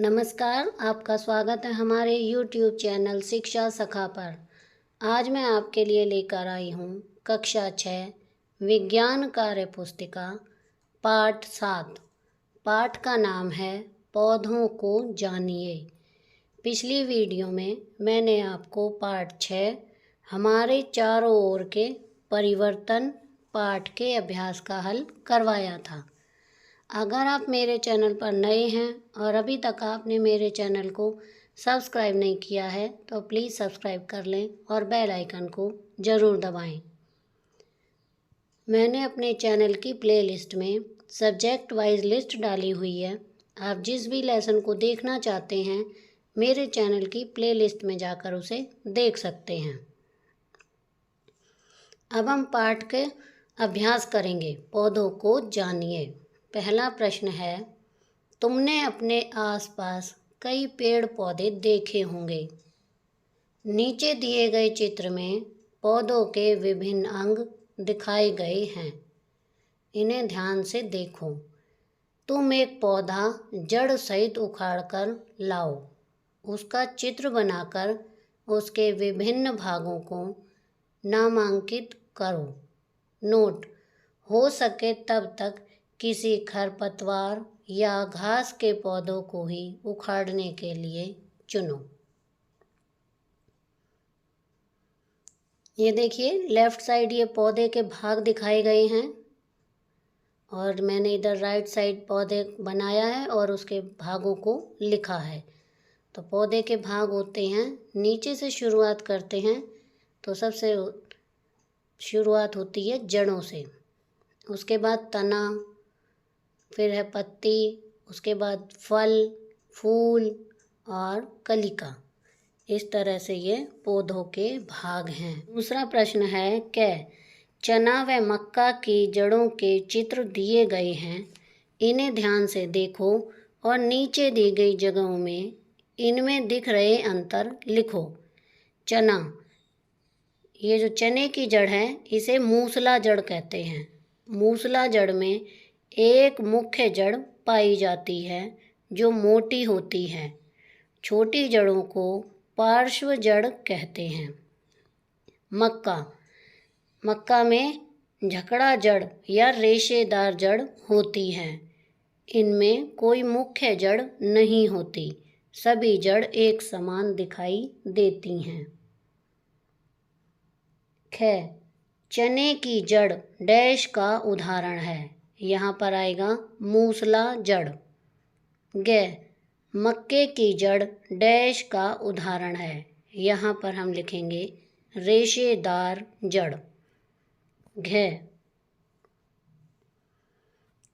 नमस्कार, आपका स्वागत है हमारे YouTube चैनल शिक्षा सखा पर। आज मैं आपके लिए लेकर आई हूँ कक्षा 6 विज्ञान कार्य पुस्तिका पाठ 7। पाठ का नाम है पौधों को जानिए। पिछली वीडियो में मैंने आपको पाठ 6 हमारे चारों ओर के परिवर्तन पाठ के अभ्यास का हल करवाया था। अगर आप मेरे चैनल पर नए हैं और अभी तक आपने मेरे चैनल को सब्सक्राइब नहीं किया है तो प्लीज़ सब्सक्राइब कर लें और बेल आइकन को ज़रूर दबाएं। मैंने अपने चैनल की प्लेलिस्ट में सब्जेक्ट वाइज लिस्ट डाली हुई है। आप जिस भी लेसन को देखना चाहते हैं मेरे चैनल की प्लेलिस्ट में जाकर उसे देख सकते हैं। अब हम पाठ के अभ्यास करेंगे। पौधों को जानिए। पहला प्रश्न है, तुमने अपने आसपास कई पेड़ पौधे देखे होंगे। नीचे दिए गए चित्र में पौधों के विभिन्न अंग दिखाए गए हैं। इन्हें ध्यान से देखो। तुम एक पौधा जड़ सहित उखाड़कर लाओ। उसका चित्र बनाकर उसके विभिन्न भागों को नामांकित करो। नोट: हो सके तब तक किसी खरपतवार या घास के पौधों को ही उखाड़ने के लिए चुनो। ये देखिए, लेफ्ट साइड ये पौधे के भाग दिखाए गए हैं और मैंने इधर राइट साइड पौधे बनाया है और उसके भागों को लिखा है। तो पौधे के भाग होते हैं, नीचे से शुरुआत करते हैं तो सबसे शुरुआत होती है जड़ों से, उसके बाद तना, फिर है पत्ती, उसके बाद फल, फूल और कलिका। इस तरह से ये पौधों के भाग हैं। दूसरा प्रश्न है, क्या चना व मक्का की जड़ों के चित्र दिए गए हैं। इन्हें ध्यान से देखो और नीचे दी गई जगहों में इनमें दिख रहे अंतर लिखो। चना, ये जो चने की जड़ है इसे मूसला जड़ कहते हैं। मूसला जड़ में एक मुख्य जड़ पाई जाती है जो मोटी होती है। छोटी जड़ों को पार्श्व जड़ कहते हैं। मक्का में झकड़ा जड़ या रेशेदार जड़ होती है। इनमें कोई मुख्य जड़ नहीं होती, सभी जड़ एक समान दिखाई देती हैं। चने की जड़ डैश का उदाहरण है। यहाँ पर आएगा मूसला जड़। मक्के की जड़ डैश का उदाहरण है। यहाँ पर हम लिखेंगे रेशेदार जड़।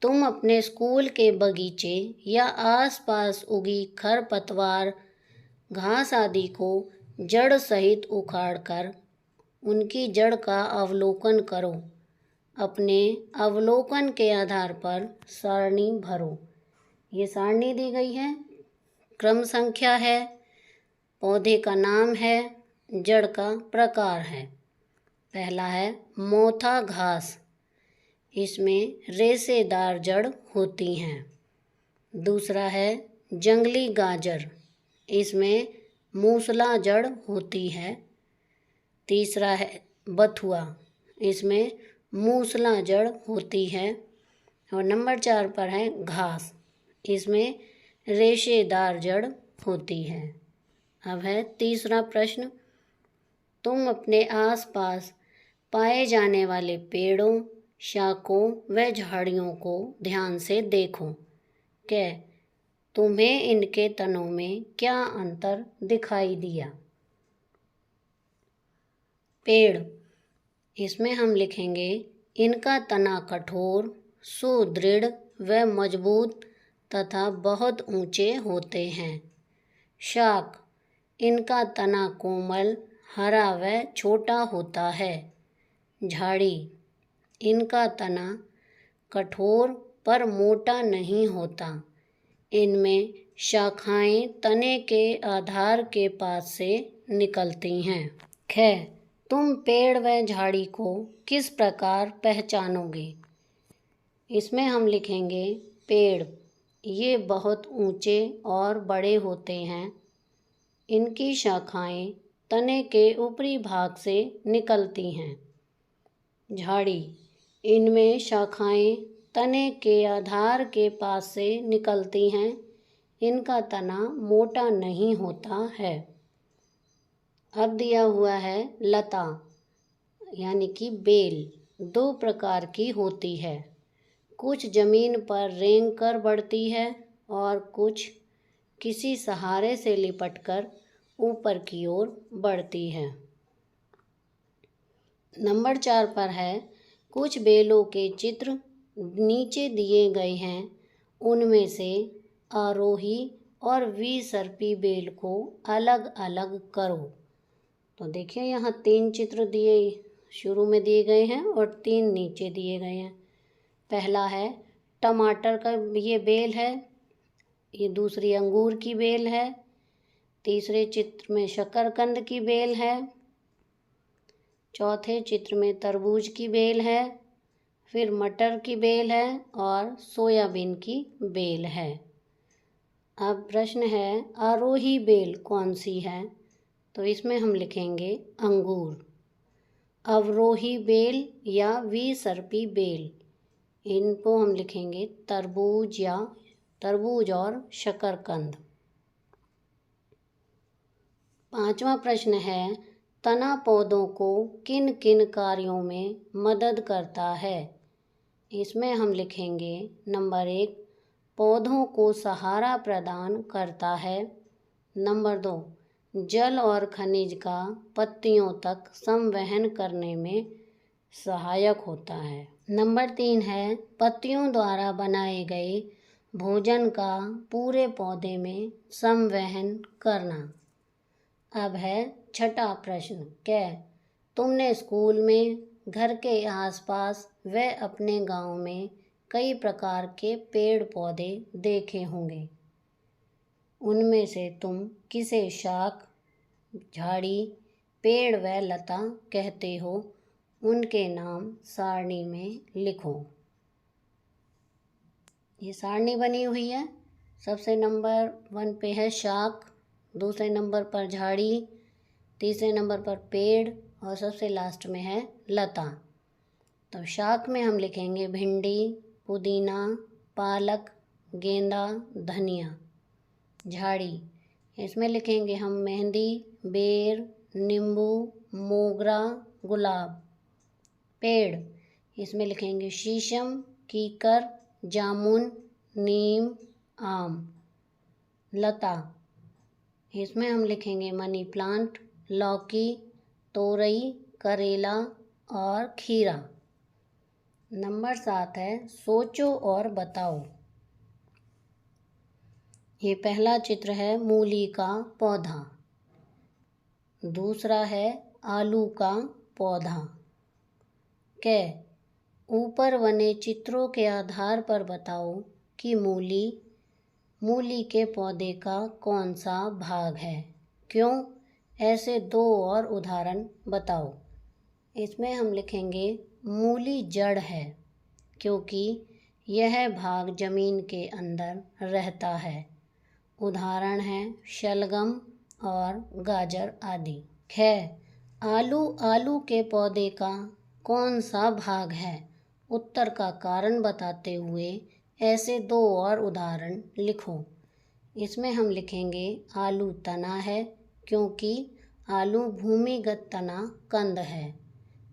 तुम अपने स्कूल के बगीचे या आसपास उगी खरपतवार, घास आदि को जड़ सहित उखाड़कर उनकी जड़ का अवलोकन करो। अपने अवलोकन के आधार पर सारणी भरो। ये सारणी दी गई है, क्रम संख्या है, पौधे का नाम है, जड़ का प्रकार है। पहला है मोथा घास, इसमें रेशेदार जड़ होती हैं। दूसरा है जंगली गाजर, इसमें मूसला जड़ होती है। तीसरा है बथुआ, इसमें मूसला जड़ होती है। और नंबर 4 पर है घास, इसमें रेशेदार जड़ होती है। अब है तीसरा प्रश्न, तुम अपने आसपास पाए जाने वाले पेड़ों, शाखों व झाड़ियों को ध्यान से देखो। क्या तुम्हें इनके तनों में क्या अंतर दिखाई दिया। पेड़, इसमें हम लिखेंगे इनका तना कठोर, सुदृढ़ व मजबूत तथा बहुत ऊंचे होते हैं। शाख, इनका तना कोमल, हरा व छोटा होता है। झाड़ी, इनका तना कठोर पर मोटा नहीं होता। इनमें शाखाएं तने के आधार के पास से निकलती हैं। तुम पेड़ व झाड़ी को किस प्रकार पहचानोगे। इसमें हम लिखेंगे पेड़, ये बहुत ऊंचे और बड़े होते हैं। इनकी शाखाएं तने के ऊपरी भाग से निकलती हैं। झाड़ी, इनमें शाखाएं तने के आधार के पास से निकलती हैं। इनका तना मोटा नहीं होता है। अब दिया हुआ है लता यानी कि बेल 2 प्रकार की होती है। कुछ जमीन पर रेंग कर बढ़ती है और कुछ किसी सहारे से लिपटकर ऊपर की ओर बढ़ती है। नंबर 4 पर है, कुछ बेलों के चित्र नीचे दिए गए हैं। उनमें से आरोही और द्विसर्पी बेल को अलग अलग करो। तो देखिए यहाँ 3 चित्र शुरू में दिए गए हैं और 3 नीचे दिए गए हैं। पहला है टमाटर का ये बेल है, ये दूसरी अंगूर की बेल है, तीसरे चित्र में शकरकंद की बेल है, चौथे चित्र में तरबूज की बेल है, फिर मटर की बेल है और सोयाबीन की बेल है। अब प्रश्न है आरोही बेल कौन सी है? तो इसमें हम लिखेंगे अंगूर। अवरोही बेल या द्विसर्पी बेल, इनको हम लिखेंगे तरबूज और शकरकंद। 5वां प्रश्न है, तना पौधों को किन किन कार्यों में मदद करता है? इसमें हम लिखेंगे नंबर 1, पौधों को सहारा प्रदान करता है। नंबर 2, जल और खनिज का पत्तियों तक संवहन करने में सहायक होता है। नंबर 3 है, पत्तियों द्वारा बनाए गए भोजन का पूरे पौधे में संवहन करना। अब है 6वां प्रश्न, क्या तुमने स्कूल में, घर के आसपास व अपने गांव में कई प्रकार के पेड़ पौधे देखे होंगे। उनमें से तुम किसे शाख, झाड़ी, पेड़ व लता कहते हो? उनके नाम सारणी में लिखो। ये सारणी बनी हुई है। सबसे नंबर 1 पे है शाख, दूसरे नंबर पर झाड़ी, तीसरे नंबर पर पेड़ और सबसे लास्ट में है लता। तो शाख में हम लिखेंगे भिंडी, पुदीना, पालक, गेंदा, धनिया। झाड़ी, इसमें लिखेंगे हम मेहंदी, बेर, नींबू, मोगरा, गुलाब। पेड़, इसमें लिखेंगे शीशम, कीकर, जामुन, नीम, आम। लता, इसमें हम लिखेंगे मनी प्लांट, लौकी, तोरई, करेला और खीरा। नंबर 7 है, सोचो और बताओ। ये पहला चित्र है मूली का पौधा, दूसरा है आलू का पौधा। ऊपर बने चित्रों के आधार पर बताओ कि मूली के पौधे का कौन सा भाग है, क्यों? ऐसे 2 और उदाहरण बताओ। इसमें हम लिखेंगे मूली जड़ है, क्योंकि यह भाग जमीन के अंदर रहता है। उदाहरण हैं शलगम और गाजर आदि। आलू के पौधे का कौन सा भाग है? उत्तर का कारण बताते हुए ऐसे 2 और उदाहरण लिखो। इसमें हम लिखेंगे आलू तना है, क्योंकि आलू भूमिगत तना कंद है।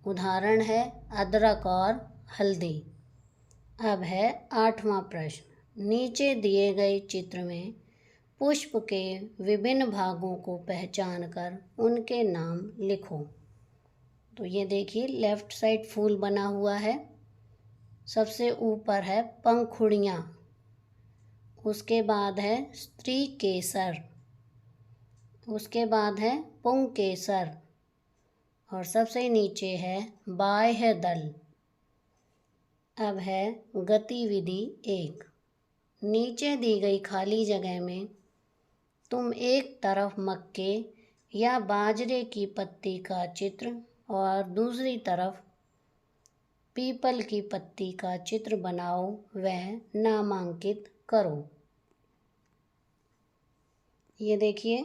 उदाहरण है अदरक और हल्दी। अब है 8वां प्रश्न, नीचे दिए गए चित्र में पुष्प के विभिन्न भागों को पहचान कर उनके नाम लिखो। तो ये देखिए लेफ्ट साइड फूल बना हुआ है। सबसे ऊपर है पंखुड़ियाँ, उसके बाद है स्त्री केसर, उसके बाद है पुंकेसर और सबसे नीचे है बाह्य दल। अब है गतिविधि 1, नीचे दी गई खाली जगह में तुम एक तरफ मक्के या बाजरे की पत्ती का चित्र और दूसरी तरफ पीपल की पत्ती का चित्र बनाओ व नामांकित करो। ये देखिए,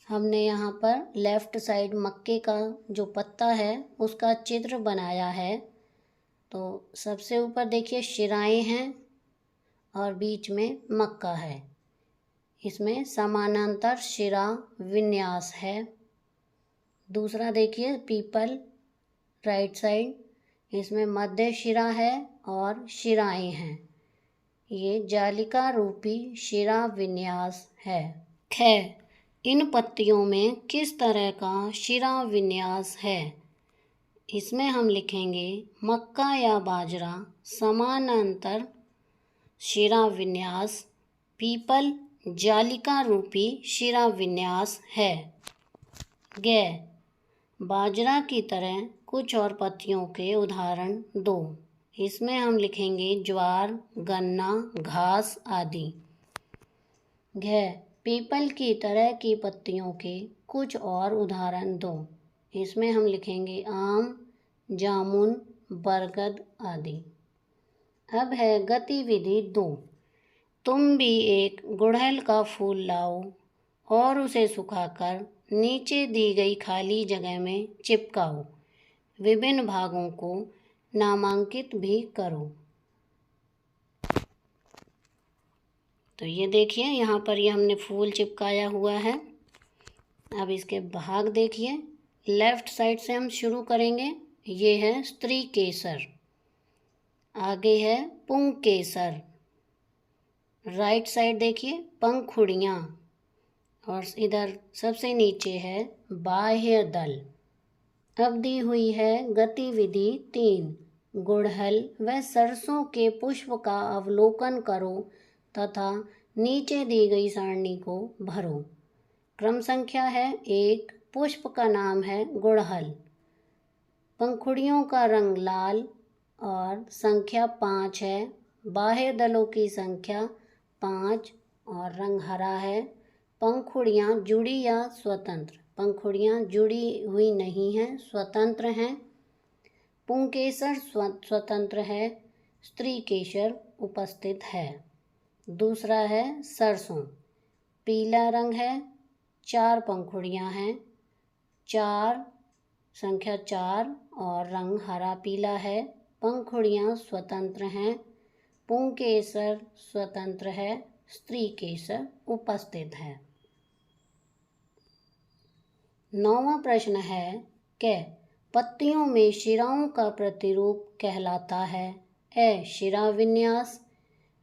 हमने यहाँ पर लेफ़्ट साइड मक्के का जो पत्ता है उसका चित्र बनाया है। तो सबसे ऊपर देखिए शिराएँ हैं और बीच में मक्का है। इसमें समानांतर शिरा विन्यास है। दूसरा देखिए पीपल, राइट साइड, इसमें मध्य शिरा है और शिराएँ हैं। ये जालिका रूपी शिरा विन्यास है। इन पत्तियों में किस तरह का शिरा विन्यास है? इसमें हम लिखेंगे मक्का या बाजरा समानांतर शिरा विन्यास, पीपल जालिका रूपी शिरा विन्यास है। बाजरा की तरह कुछ और पत्तियों के उदाहरण दो। इसमें हम लिखेंगे ज्वार, गन्ना, घास आदि। पीपल की तरह की पत्तियों के कुछ और उदाहरण दो। इसमें हम लिखेंगे आम, जामुन, बरगद आदि। अब है गतिविधि 2। तुम भी एक गुड़हल का फूल लाओ और उसे सुखाकर नीचे दी गई खाली जगह में चिपकाओ। विभिन्न भागों को नामांकित भी करो। तो ये देखिए, यहाँ पर ये हमने फूल चिपकाया हुआ है। अब इसके भाग देखिए, लेफ़्ट साइड से हम शुरू करेंगे। ये है स्त्री केसर, आगे है पुंकेसर, राइट साइड देखिए पंखुड़ियाँ, और इधर सबसे नीचे है बाह्य दल। अब दी हुई है गतिविधि 3। गुड़हल व सरसों के पुष्प का अवलोकन करो तथा नीचे दी गई सारणी को भरो। क्रम संख्या है 1, पुष्प का नाम है गुड़हल, पंखुड़ियों का रंग लाल और संख्या 5 है, बाह्य दलों की संख्या 5 और रंग हरा है। पंखुड़ियाँ जुड़ी या स्वतंत्र? पंखुड़ियाँ जुड़ी हुई नहीं हैं, स्वतंत्र हैं। पुंकेसर स्वतंत्र है, स्त्री केसर उपस्थित है। दूसरा है सरसों, पीला रंग है, 4 पंखुड़ियाँ हैं, 4 संख्या 4 और रंग हरा पीला है। पंखुड़ियाँ स्वतंत्र हैं। पुंकेसर स्वतंत्र है, स्त्री केसर उपस्थित है। 9वां प्रश्न है क पत्तियों में शिराओं का प्रतिरूप कहलाता है? ए शिरा विन्यास,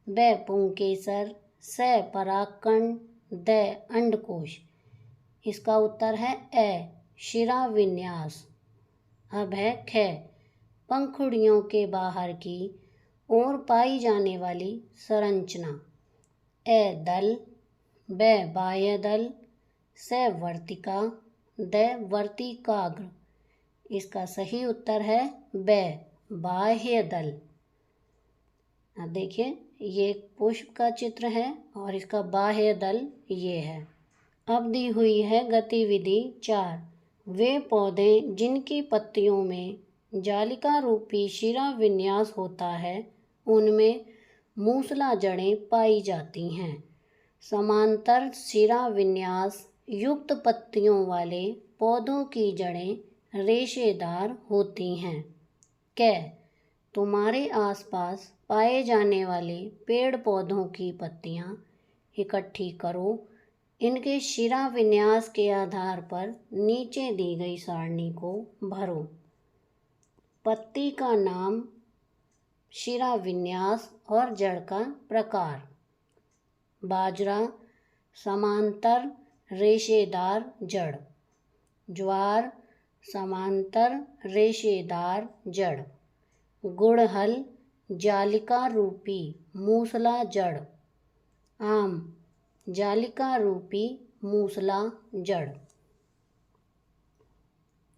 ब पुंकेसर, स परागकण, द अंडकोश। इसका उत्तर है ए शिरा विन्यास। अब है ख पंखुड़ियों के बाहर की ओर पाई जाने वाली संरचना। ए दल, ब बाह्य दल, स वर्तिका, द वर्तिकाग्र। इसका सही उत्तर है ब बाह्य दल। अब देखिए, ये एक पुष्प का चित्र है और इसका बाह्य दल ये है। अब दी हुई है गतिविधि 4। वे पौधे जिनकी पत्तियों में जालिका रूपी शिरा विन्यास होता है उनमें मूसला जड़ें पाई जाती हैं। समांतर शिरा विन्यास युक्त पत्तियों वाले पौधों की जड़ें रेशेदार होती हैं। क तुम्हारे आसपास पाए जाने वाले पेड़ पौधों की पत्तियां इकट्ठी करो। इनके शिरा विन्यास के आधार पर नीचे दी गई सारणी को भरो। पत्ती का नाम, शिरा विन्यास और जड़ का प्रकार। बाजरा समांतर रेशेदार जड़, ज्वार समांतर रेशेदार जड़, गुड़हल जालिका रूपी मूसला जड़, आम जालिका रूपी मूसला जड़।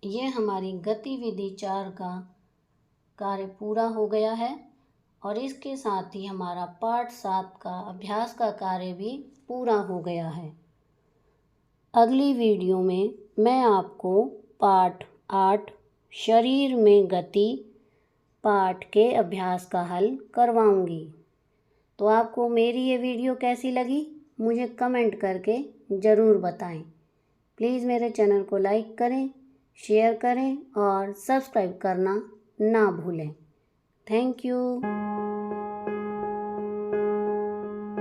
ये हमारी गतिविधि 4 का कार्य पूरा हो गया है और इसके साथ ही हमारा पाठ 7 का अभ्यास का कार्य भी पूरा हो गया है। अगली वीडियो में मैं आपको पाठ 8 शरीर में गति पाठ के अभ्यास का हल करवाऊंगी। तो आपको मेरी ये वीडियो कैसी लगी मुझे कमेंट करके ज़रूर बताएं। प्लीज़ मेरे चैनल को लाइक करें, शेयर करें और सब्सक्राइब करना ना भूलें। Thank you.